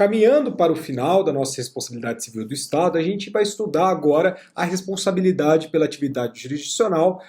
caminhando para o final da nossa responsabilidade civil do Estado, a gente vai estudar agora a responsabilidade pela atividade jurisdicional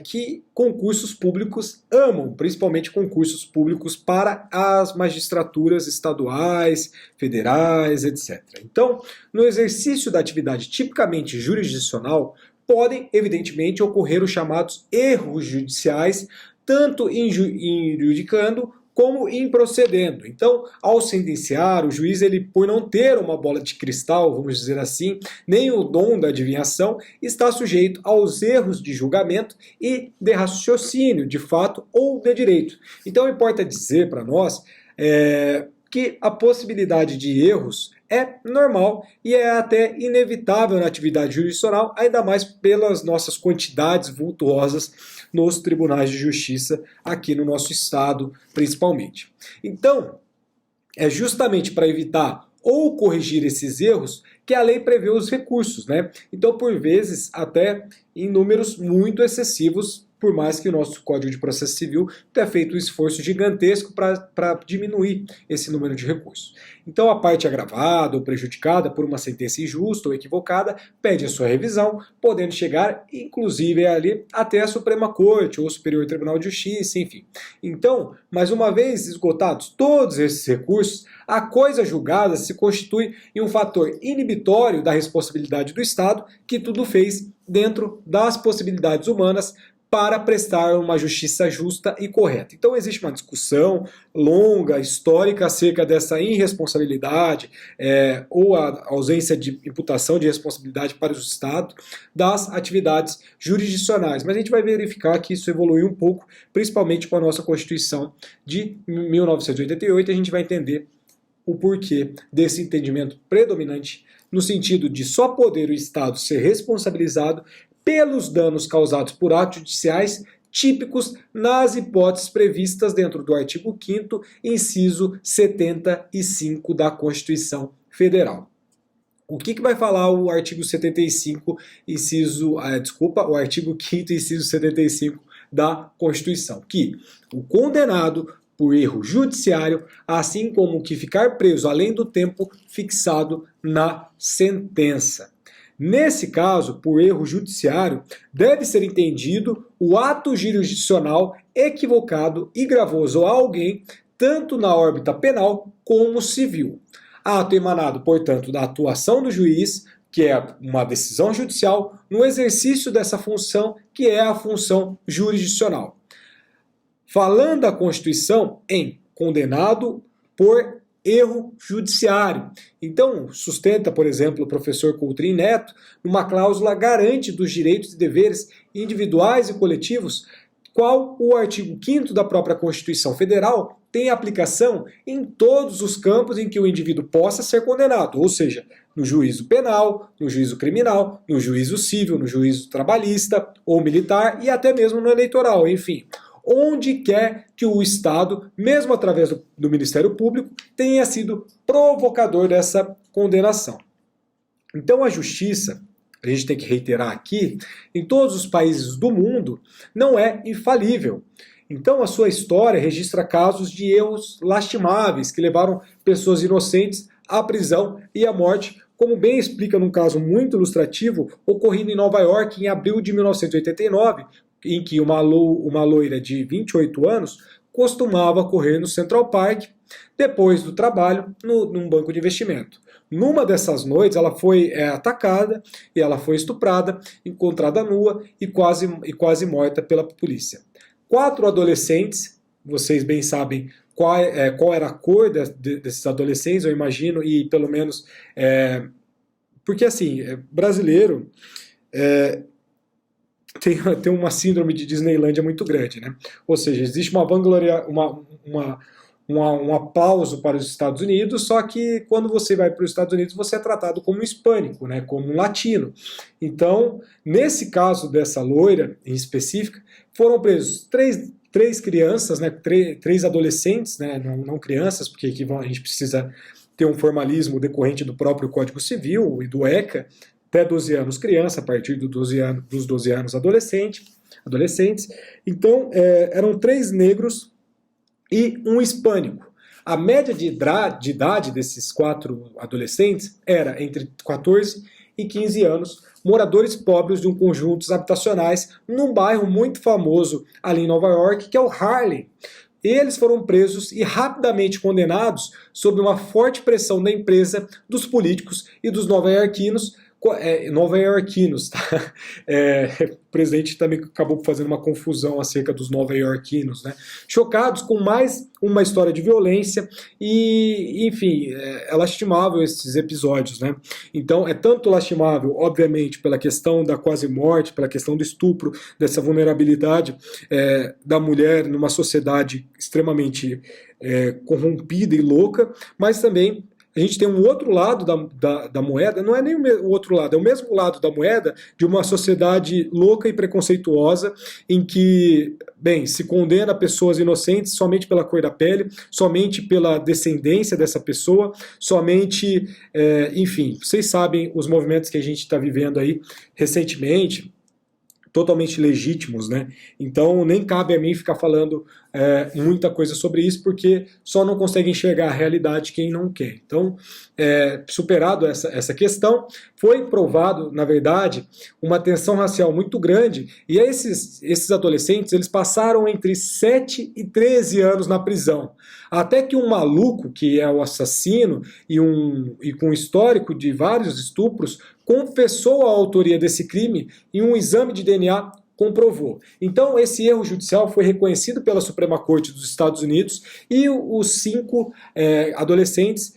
que concursos públicos amam, principalmente concursos públicos para as magistraturas estaduais, federais, etc. Então, no exercício da atividade tipicamente jurisdicional, podem, evidentemente, ocorrer os chamados erros judiciais, tanto injudicando como improcedendo. Então, ao sentenciar, o juiz, por não ter uma bola de cristal, vamos dizer assim, nem o dom da adivinhação, está sujeito aos erros de julgamento e de raciocínio, de fato ou de direito. Então, importa dizer para nós que a possibilidade de erros é normal e é até inevitável na atividade jurisdicional, ainda mais pelas nossas quantidades vultuosas nos tribunais de justiça aqui no nosso estado, principalmente. Então, é justamente para evitar ou corrigir esses erros que a lei prevê os recursos, né? Então, por vezes, até em números muito excessivos, por mais que o nosso Código de Processo Civil tenha feito um esforço gigantesco para diminuir esse número de recursos. Então, a parte agravada ou prejudicada por uma sentença injusta ou equivocada pede a sua revisão, podendo chegar, inclusive, ali até a Suprema Corte ou o Superior Tribunal de Justiça, enfim. Então, mais uma vez esgotados todos esses recursos, a coisa julgada se constitui em um fator inibitório da responsabilidade do Estado, que tudo fez dentro das possibilidades humanas para prestar uma justiça justa e correta. Então existe uma discussão longa, histórica, acerca dessa irresponsabilidade ou a ausência de imputação de responsabilidade para o Estado das atividades jurisdicionais. Mas a gente vai verificar que isso evoluiu um pouco, principalmente com a nossa Constituição de 1988, a gente vai entender o porquê desse entendimento predominante no sentido de só poder o Estado ser responsabilizado pelos danos causados por atos judiciais típicos nas hipóteses previstas dentro do artigo 5º, inciso 75 da Constituição Federal. O que vai falar o artigo 75, o artigo 5º, inciso 75 da Constituição? Que o condenado por erro judiciário, assim como o que ficar preso além do tempo fixado na sentença. Nesse caso, por erro judiciário, deve ser entendido o ato jurisdicional equivocado e gravoso a alguém, tanto na órbita penal como civil. Ato emanado, portanto, da atuação do juiz, que é uma decisão judicial, no exercício dessa função, que é a função jurisdicional. Falando da Constituição em condenado por erro judiciário. Então, sustenta, por exemplo, o professor Coutrin Neto, uma cláusula garante dos direitos e deveres individuais e coletivos, qual o artigo 5º da própria Constituição Federal tem aplicação em todos os campos em que o indivíduo possa ser condenado, ou seja, no juízo penal, no juízo criminal, no juízo civil, no juízo trabalhista ou militar e até mesmo no eleitoral, enfim. Onde quer que o Estado, mesmo através do Ministério Público, tenha sido provocador dessa condenação. Então a justiça, a gente tem que reiterar aqui, em todos os países do mundo, não é infalível. Então a sua história registra casos de erros lastimáveis que levaram pessoas inocentes à prisão e à morte, como bem explica num caso muito ilustrativo ocorrido em Nova York em abril de 1989, em que uma loira de 28 anos costumava correr no Central Park depois do trabalho num banco de investimento. Numa dessas noites ela foi atacada e ela foi estuprada, encontrada nua e quase morta pela polícia. 4 adolescentes, vocês bem sabem qual era a cor desses adolescentes, eu imagino, e pelo menos porque assim, brasileiro tem uma síndrome de Disneylândia muito grande, né? Ou seja, existe uma vanglória, um aplauso para os Estados Unidos, só que quando você vai para os Estados Unidos você é tratado como um hispânico, né? Como um latino. Então, nesse caso dessa loira em específica, foram presos três crianças, né? Três adolescentes, né? Não crianças, porque aqui a gente precisa ter um formalismo decorrente do próprio Código Civil e do ECA, até 12 anos criança, a partir dos 12 anos adolescentes. Então, eram 3 negros e um hispânico. A média de idade desses 4 adolescentes era entre 14 e 15 anos, moradores pobres de um conjuntos habitacionais num bairro muito famoso ali em Nova York, que é o Harlem. Eles foram presos e rapidamente condenados sob uma forte pressão da empresa, dos políticos e dos nova-iorquinos, tá? O presidente também acabou fazendo uma confusão acerca dos nova-iorquinos, né? Chocados com mais uma história de violência e, enfim, é lastimável esses episódios, né? Então, é tanto lastimável, obviamente, pela questão da quase morte, pela questão do estupro, dessa vulnerabilidade da mulher numa sociedade extremamente corrompida e louca, mas também a gente tem um outro lado da moeda, não é nem o outro lado, é o mesmo lado da moeda de uma sociedade louca e preconceituosa, em que, bem, se condena pessoas inocentes somente pela cor da pele, somente pela descendência dessa pessoa, somente, enfim, vocês sabem os movimentos que a gente está vivendo aí recentemente, totalmente legítimos, né? Então nem cabe a mim ficar falando muita coisa sobre isso, porque só não consegue enxergar a realidade quem não quer. Então, superado essa questão, foi provado, na verdade, uma tensão racial muito grande, e esses adolescentes, eles passaram entre 7 e 13 anos na prisão, até que um maluco, que é o assassino, e com histórico de vários estupros, confessou a autoria desse crime e um exame de DNA comprovou. Então, esse erro judicial foi reconhecido pela Suprema Corte dos Estados Unidos e os 5 adolescentes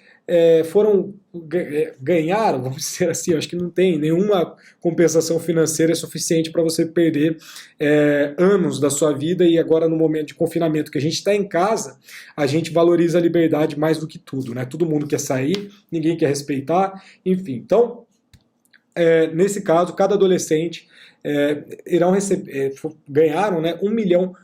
ganharam, vamos dizer assim, acho que não tem nenhuma compensação financeira suficiente para você perder anos da sua vida, e agora no momento de confinamento que a gente está em casa, a gente valoriza a liberdade mais do que tudo, né? Todo mundo quer sair, ninguém quer respeitar, enfim. Então, nesse caso, cada adolescente ganharam, né, $1 milhão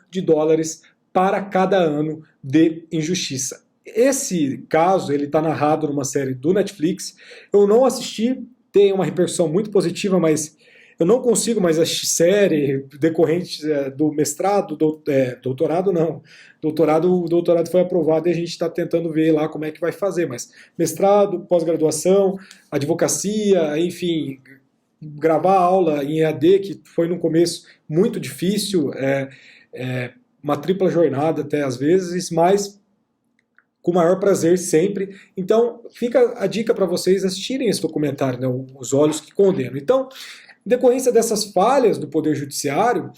para cada ano de injustiça. Esse caso ele está narrado numa série do Netflix. Eu não assisti, tem uma repercussão muito positiva, mas eu não consigo mais assistir série decorrente do mestrado, doutorado não. O doutorado foi aprovado e a gente está tentando ver lá como é que vai fazer, mas mestrado, pós-graduação, advocacia, enfim, gravar aula em EAD, que foi no começo muito difícil, uma tripla jornada até às vezes, mas com o maior prazer sempre. Então fica a dica para vocês assistirem esse documentário, né, Os Olhos que Condenam. Então, em decorrência dessas falhas do Poder Judiciário,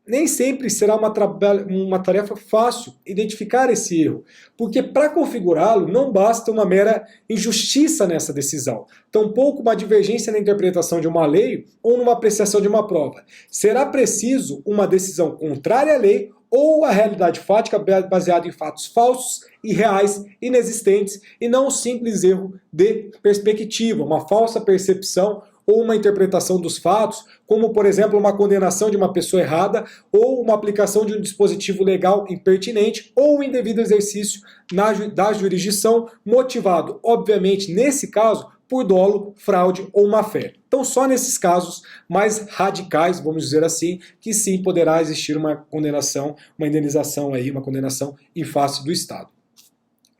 nem sempre será uma tarefa fácil identificar esse erro, porque para configurá-lo não basta uma mera injustiça nessa decisão, tampouco uma divergência na interpretação de uma lei ou numa apreciação de uma prova. Será preciso uma decisão contrária à lei ou a realidade fática baseada em fatos falsos, irreais, inexistentes, e não um simples erro de perspectiva, uma falsa percepção ou uma interpretação dos fatos, como, por exemplo, uma condenação de uma pessoa errada, ou uma aplicação de um dispositivo legal impertinente, ou um indevido exercício da jurisdição, motivado, obviamente, nesse caso, por dolo, fraude ou má-fé. Então, só nesses casos mais radicais, vamos dizer assim, que sim poderá existir uma condenação, uma indenização aí, uma condenação em face do Estado.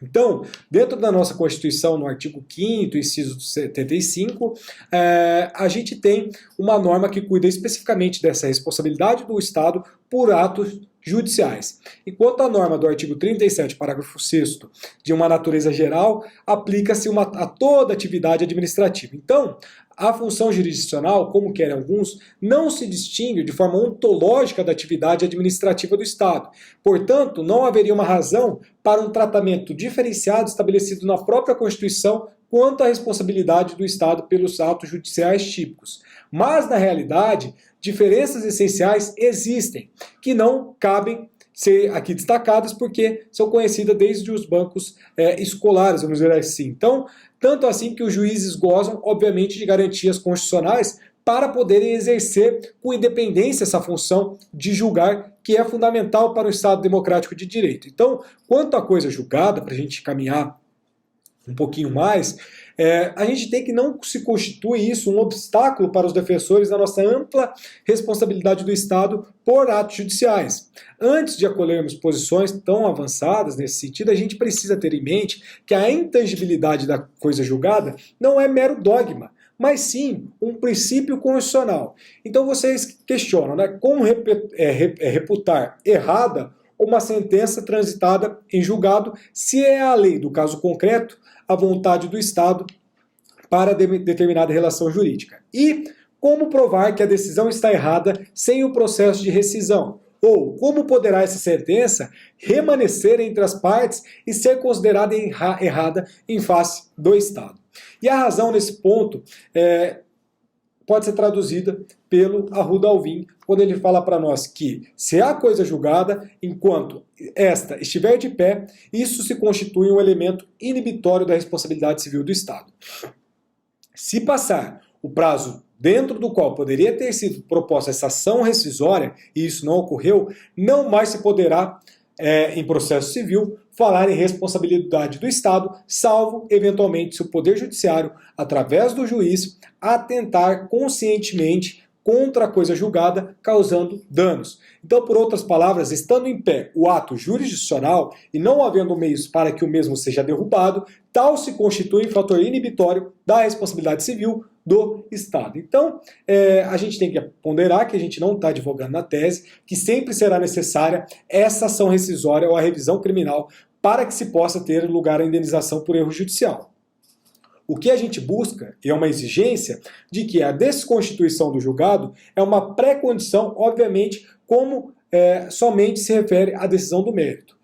Então, dentro da nossa Constituição, no artigo 5º, inciso 75, a gente tem uma norma que cuida especificamente dessa responsabilidade do Estado por atos judiciais. Enquanto a norma do artigo 37, parágrafo 6º, de uma natureza geral, aplica-se a toda atividade administrativa. Então, a função jurisdicional, como querem alguns, não se distingue de forma ontológica da atividade administrativa do Estado. Portanto, não haveria uma razão para um tratamento diferenciado estabelecido na própria Constituição quanto à responsabilidade do Estado pelos atos judiciais típicos. Mas, na realidade, diferenças essenciais existem, que não cabem ser aqui destacadas porque são conhecidas desde os bancos escolares, vamos dizer assim. Então, tanto assim que os juízes gozam, obviamente, de garantias constitucionais para poderem exercer com independência essa função de julgar, que é fundamental para o Estado democrático de direito. Então, quanto à coisa julgada, para a gente caminhar um pouquinho mais, a gente tem que não se constitui isso um obstáculo para os defensores da nossa ampla responsabilidade do Estado por atos judiciais. Antes de acolhermos posições tão avançadas nesse sentido, a gente precisa ter em mente que a intangibilidade da coisa julgada não é mero dogma, mas sim um princípio constitucional. Então vocês questionam, né, como reputar errada uma sentença transitada em julgado se é a lei do caso concreto a vontade do Estado para determinada relação jurídica. E como provar que a decisão está errada sem o processo de rescisão? Ou como poderá essa sentença remanescer entre as partes e ser considerada errada em face do Estado? E a razão nesse ponto pode ser traduzida pelo Arruda Alvim, quando ele fala para nós que se há coisa julgada, enquanto esta estiver de pé, isso se constitui um elemento inibitório da responsabilidade civil do Estado. Se passar o prazo dentro do qual poderia ter sido proposta essa ação rescisória, e isso não ocorreu, não mais se poderá, em processo civil, falar em responsabilidade do Estado, salvo, eventualmente, se o Poder Judiciário, através do juiz, atentar conscientemente contra a coisa julgada, causando danos. Então, por outras palavras, estando em pé o ato jurisdicional e não havendo meios para que o mesmo seja derrubado, tal se constitui fator inibitório da responsabilidade civil do Estado. Então, a gente tem que ponderar que a gente não está advogando na tese, que sempre será necessária essa ação rescisória ou a revisão criminal para que se possa ter lugar à indenização por erro judicial. O que a gente busca é uma exigência de que a desconstituição do julgado é uma pré-condição, obviamente, como somente se refere à decisão do mérito.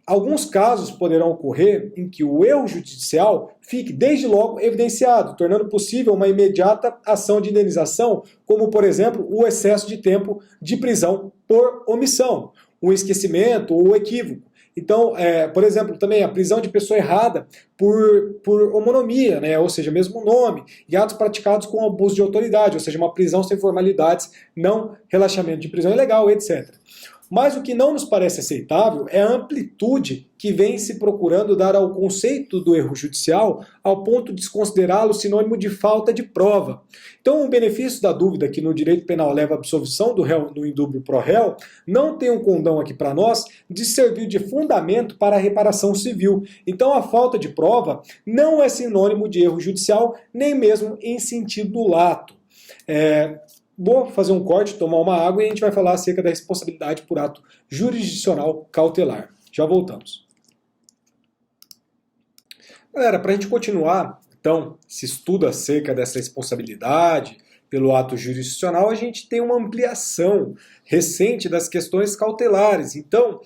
Alguns casos poderão ocorrer em que o erro judicial fique desde logo evidenciado, tornando possível uma imediata ação de indenização, como, por exemplo, o excesso de tempo de prisão por omissão, o esquecimento ou o equívoco. Então, por exemplo, também a prisão de pessoa errada por homonomia, né? Ou seja, mesmo nome, e atos praticados com abuso de autoridade, ou seja, uma prisão sem formalidades, não relaxamento de prisão ilegal, etc. Mas o que não nos parece aceitável é a amplitude que vem se procurando dar ao conceito do erro judicial ao ponto de desconsiderá-lo sinônimo de falta de prova. Então, o benefício da dúvida que no direito penal leva à absolvição do réu no indúbio pro réu não tem um condão aqui para nós de servir de fundamento para a reparação civil. Então, a falta de prova não é sinônimo de erro judicial, nem mesmo em sentido lato. Vou fazer um corte, tomar uma água e a gente vai falar acerca da responsabilidade por ato jurisdicional cautelar. Já voltamos. Galera, para a gente continuar, então, se estuda acerca dessa responsabilidade pelo ato jurisdicional, a gente tem uma ampliação recente das questões cautelares. Então,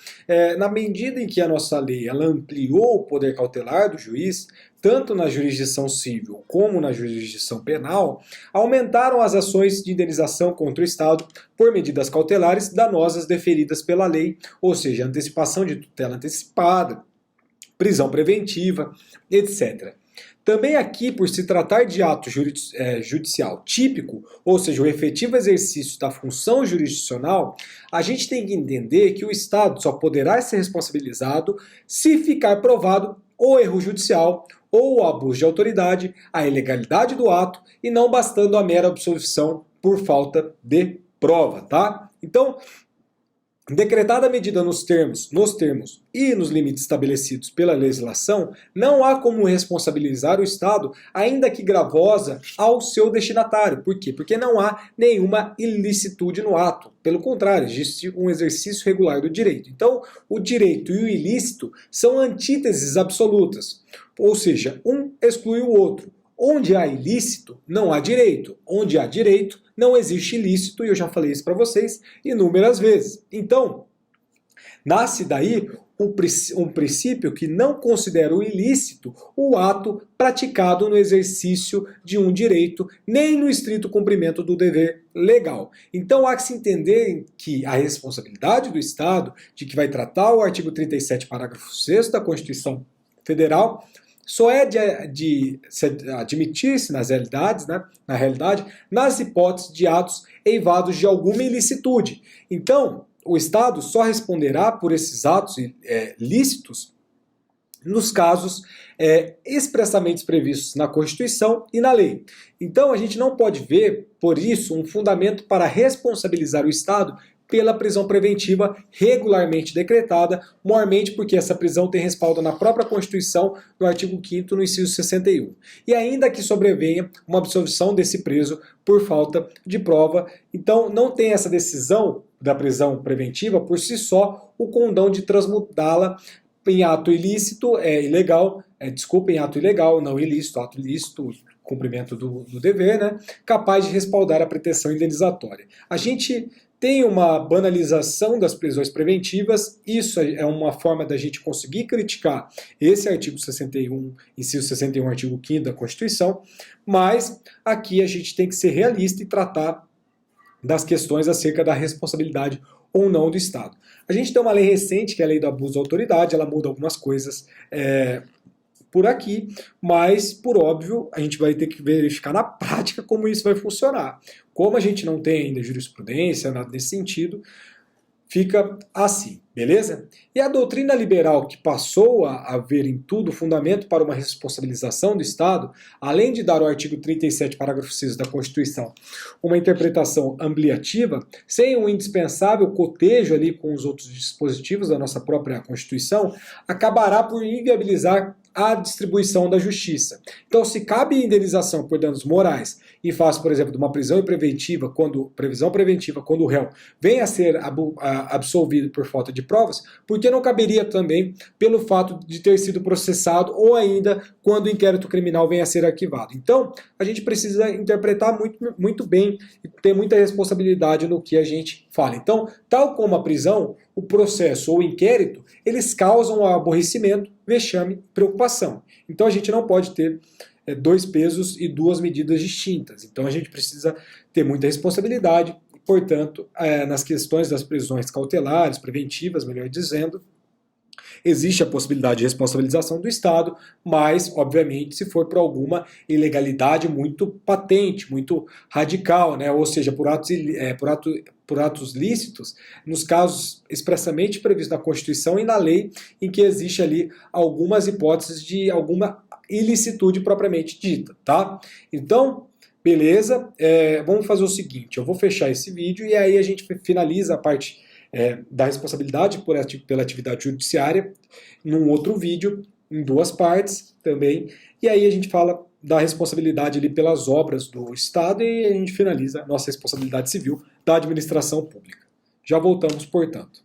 na medida em que a nossa lei ela ampliou o poder cautelar do juiz, tanto na jurisdição civil como na jurisdição penal, aumentaram as ações de indenização contra o Estado por medidas cautelares danosas deferidas pela lei, ou seja, antecipação de tutela antecipada, prisão preventiva, etc. Também aqui, por se tratar de ato judicial típico, ou seja, o efetivo exercício da função jurisdicional, a gente tem que entender que o Estado só poderá ser responsabilizado se ficar provado o erro judicial ou o abuso de autoridade, a ilegalidade do ato e não bastando a mera absolvição por falta de prova, tá? Então, decretada a medida nos termos e nos limites estabelecidos pela legislação, não há como responsabilizar o Estado, ainda que gravosa, ao seu destinatário. Por quê? Porque não há nenhuma ilicitude no ato. Pelo contrário, existe um exercício regular do direito. Então, o direito e o ilícito são antíteses absolutas. Ou seja, um exclui o outro. Onde há ilícito, não há direito. Onde há direito, não existe ilícito, e eu já falei isso para vocês inúmeras vezes. Então, nasce daí um princípio que não considera o ilícito o ato praticado no exercício de um direito, nem no estrito cumprimento do dever legal. Então, há que se entender que a responsabilidade do Estado, de que vai tratar o artigo 37, parágrafo 6º da Constituição Federal, só é de admitir-se na realidade, nas hipóteses de atos eivados de alguma ilicitude. Então, o Estado só responderá por esses atos lícitos nos casos expressamente previstos na Constituição e na lei. Então a gente não pode ver, por isso, um fundamento para responsabilizar o Estado pela prisão preventiva regularmente decretada, maiormente porque essa prisão tem respaldo na própria Constituição, no artigo 5º, no inciso 61. E ainda que sobrevenha uma absolvição desse preso por falta de prova, então não tem essa decisão da prisão preventiva por si só o condão de transmutá-la em ato ilícito, ilegal, em ato ilegal, não ilícito, ato ilícito, cumprimento do dever, né, capaz de respaldar a pretensão indenizatória. A gente tem uma banalização das prisões preventivas, isso é uma forma da gente conseguir criticar esse artigo 61, inciso 61, artigo 5º da Constituição, mas aqui a gente tem que ser realista e tratar das questões acerca da responsabilidade ou não do Estado. A gente tem uma lei recente, que é a Lei do Abuso da Autoridade, ela muda algumas coisas por aqui, mas, por óbvio, a gente vai ter que verificar na prática como isso vai funcionar. Como a gente não tem ainda jurisprudência, nada nesse sentido, fica assim, beleza? E a doutrina liberal, que passou a ver em tudo fundamento para uma responsabilização do Estado, além de dar ao artigo 37, parágrafo 6 da Constituição, uma interpretação ampliativa, sem um indispensável cotejo ali com os outros dispositivos da nossa própria Constituição, acabará por inviabilizar a distribuição da justiça. Então, se cabe indenização por danos morais e faz, por exemplo, de uma prisão preventiva, quando o réu venha a ser absolvido por falta de provas, por que não caberia também pelo fato de ter sido processado ou ainda quando o inquérito criminal venha a ser arquivado? Então, a gente precisa interpretar muito bem e ter muita responsabilidade no que a gente fala. Então, tal como a prisão, o processo ou o inquérito, eles causam aborrecimento, vexame e preocupação. Então a gente não pode ter dois pesos e duas medidas distintas. Então a gente precisa ter muita responsabilidade, portanto, nas questões das prisões cautelares, preventivas, melhor dizendo, existe a possibilidade de responsabilização do Estado, mas, obviamente, se for por alguma ilegalidade muito patente, muito radical, né? Ou seja, por atos lícitos, nos casos expressamente previstos na Constituição e na lei, em que existe ali algumas hipóteses de alguma ilicitude propriamente dita, tá? Então, beleza, vamos fazer o seguinte, eu vou fechar esse vídeo e aí a gente finaliza a parte da responsabilidade pela atividade judiciária num outro vídeo, em duas partes também, e aí a gente fala da responsabilidade ali pelas obras do Estado e a gente finaliza a nossa responsabilidade civil da administração pública. Já voltamos, portanto.